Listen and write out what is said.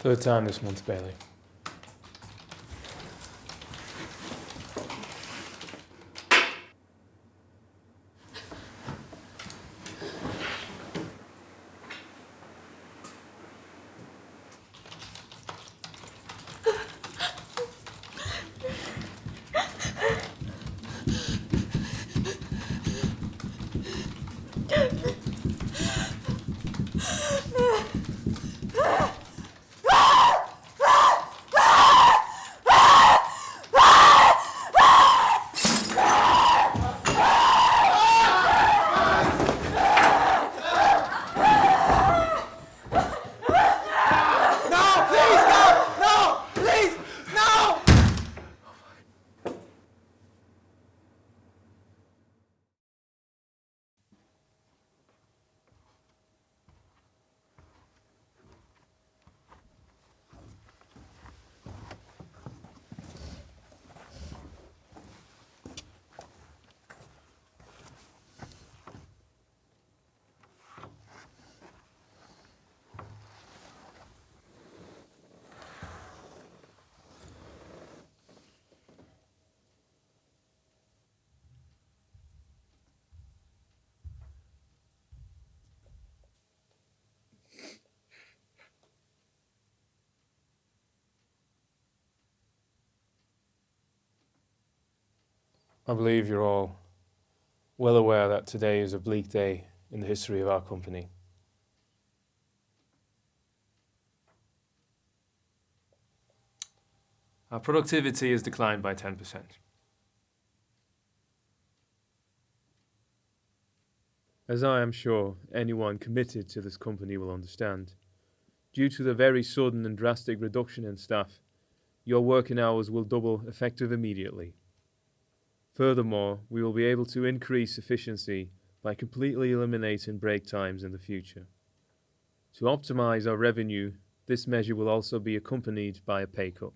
Third time this month, Bailey. I believe you're all well aware that today is a bleak day in the history of our company. Our productivity has declined by 10%. As I am sure anyone committed to this company will understand, due to the very sudden and drastic reduction in staff, your working hours will double effective immediately. Furthermore, we will be able to increase efficiency by completely eliminating break times in the future. To optimize our revenue, this measure will also be accompanied by a pay cut.